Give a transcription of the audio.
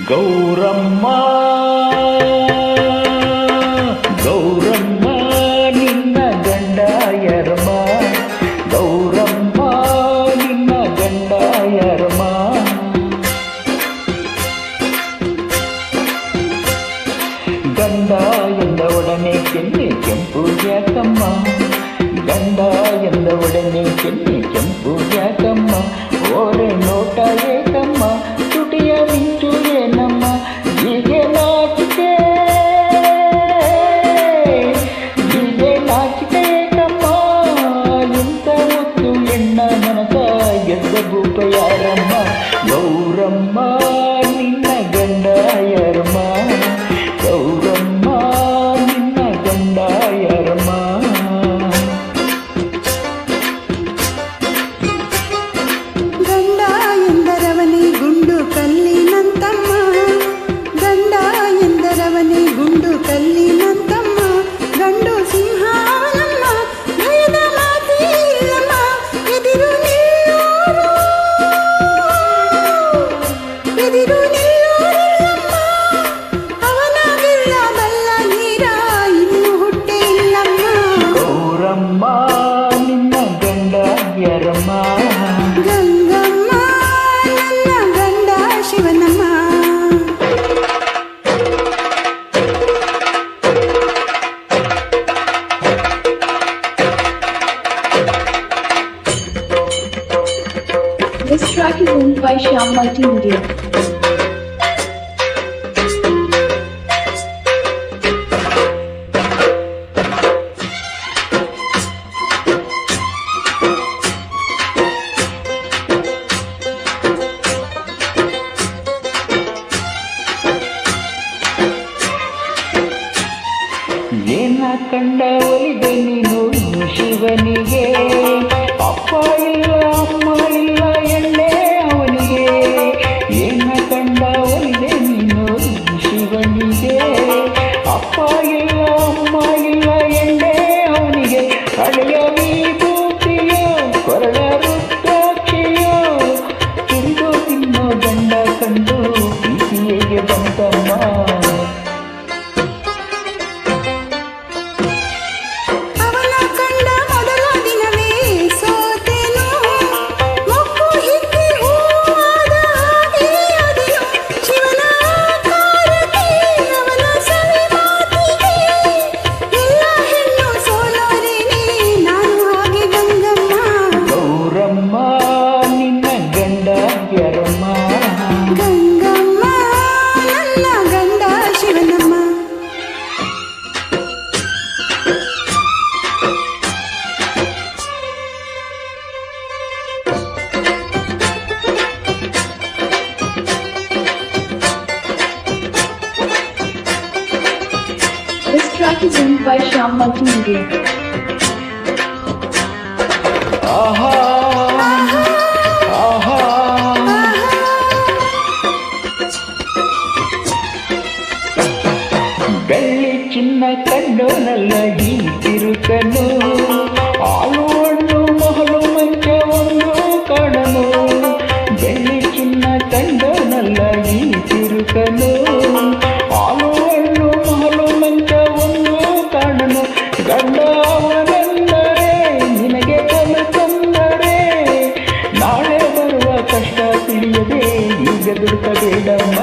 ಗೌರಮ್ಮ ಗೌರಮ್ಮ ನಿನ್ನ ಗಂಡ ಯಾರಮ್ಮ ಗೌರಮ್ಮ ನಿನ್ನ ಗಂಡ ಯಾರಮ್ಮ ಗಂಡ ಎಂದ ಒಡನೆ ಕೆನ್ನೆ ಕೆಂಪು ಯಾಕಮ್ಮ ಗಂಡ ಎಂದ ಒಡನೆ ಕೆನ್ನೆ ಕೆಂಪು ಯಾಕಮ್ಮ ಓರೆ ನೋಟ ಏಕಮ್ಮ ತುಟಿಯ ಮಿಂಚು ಏನಮ್ಮ ಹೀಗೆ ನಾಚಿಕೆ ಏಕಮ್ಮ ಇಂಥ ಮುತ್ತು ಎಣ್ಣ ಮನಸ ಗೆದ್ದ ಭೂಪ ಯಾರಮ್ಮ ಗೌರಮ್ಮ ನಿನ್ನ ಗಂಡ ಯಾರಮ್ಮ ಗೌರಮ್ಮ ನಿನ್ನ ಗಂಡ ಯಾರಮ್ಮ ಗಂಡ ಎಂದರವನೇ ಗುಂಡು ಕಲ್ಲಿನಂತಮ್ಮ ಗಂಡ ಎಂದರವನೇ ಗುಂಡು ಕಲ್ಲಿನಂತಮ್ಮ ಗಂಡು ಸಿಂಹಾನಮ್ಮ ಭಯದ ಮಾತೇ ಇಲ್ಲಮ್ಮ ಎದಿರು ನಿಲ್ಲೋರು ನಿಲ್ಲೋರಿಲ್ಲಮ್ಮ ಅವನಾಗಿಲ್ಲ ಬಲ್ಲ ನೀರ ಇನ್ನು ಹುಟ್ಟೆ ಇಲ್ಲಮ್ಮ ಗೌರಮ್ಮ ನಿನ್ನ ಗಂಡ ಯಾರಮ್ಮ ಗಂಗಮ್ಮ ನನ್ನ ಗಂಡ Shivanamma This track is owned by Shyam Multimedia. ಏನ ಕಂಡ ಒಲಿದೆ ನೀನು ಶಿವನಿಗೆ ಅಪ್ಪ ಇಲ್ಲ ಅಮ್ಮ ಇಲ್ಲ ಎಣ್ಣೆ ಅವನಿಗೆ ಏನ ಕಂಡ ಒಲಿದೆ ನೀನು ಶಿವನಿಗೆ ಅಪ್ಪ ಇಲ್ಲ ಅಮ್ಮ ಇಲ್ಲ ಎಣ್ಣೆ ಅವನಿಗೆ ಹಳೆಯ ವಿಭೂತಿಯೋ ಕೊರಳ ರುದ್ರಾಕ್ಷಿಯೋ ತಿರುಗೋ ತಿನ್ನೋ ಗಂಡ ಕಂಡು ಪ್ರೀತಿಯೇ ಬಂತಮ್ಮ ಅವನ ಕಂಡ ಮೊದಲ ದಿನವೇ ಸೋತೆನು ಮೊಕ್ಕು ಹಿಕ್ಕಿ ಹೂವಾದ ಹಾಗೆ ಅದೇನು ಶಿವನ ಆಕಾರಕ್ಕೆ ಅವನ ಸವಿ ಮಾತಿಗೆ ಎಲ್ಲ ಹೆಣ್ಣು ಸೋಲೋರೇನೆ ನಾನು ಹಾಗೆ ಗಂಗಮ್ಮ ಗೌರಮ್ಮ ನಿನ್ನ ಗಂಡ ಯಾರಮ್ಮ ಗಂಗಮ್ಮ ನನ್ನ ಗಂಡ Shivanamma This track is owned by Shyam Multimedia. ಆಹಾ ಆಹಾ ಬೆಳ್ಳಿ ಚಿನ್ನ ಕಂಡೋನಲ್ಲ ಈ ತಿರುಕನು ಹಾಲು ಹಣ್ಣು ಮಹಲು ಮಂಚ ಒಂದು ಕಾಣನು ಬೆಳ್ಳಿ ಚಿನ್ನ ಕಂಡೋನಲ್ಲ ಈ ತಿರುಕನು ಹಾಲು ಹಣ್ಣು ಮಹಲು ಮಂಚ ಒಂದು ಕಾಣನು ಗಂಡ ಅವನೆಂದರೆ ನಿನಗೆ ಕಲು ತಂದರೆ ನಾಳೆ ಬರುವ ಕಷ್ಟ ತಿಳಿಯದೆ ಈಗ ದುಡುಕಬೇಡಮ್ಮ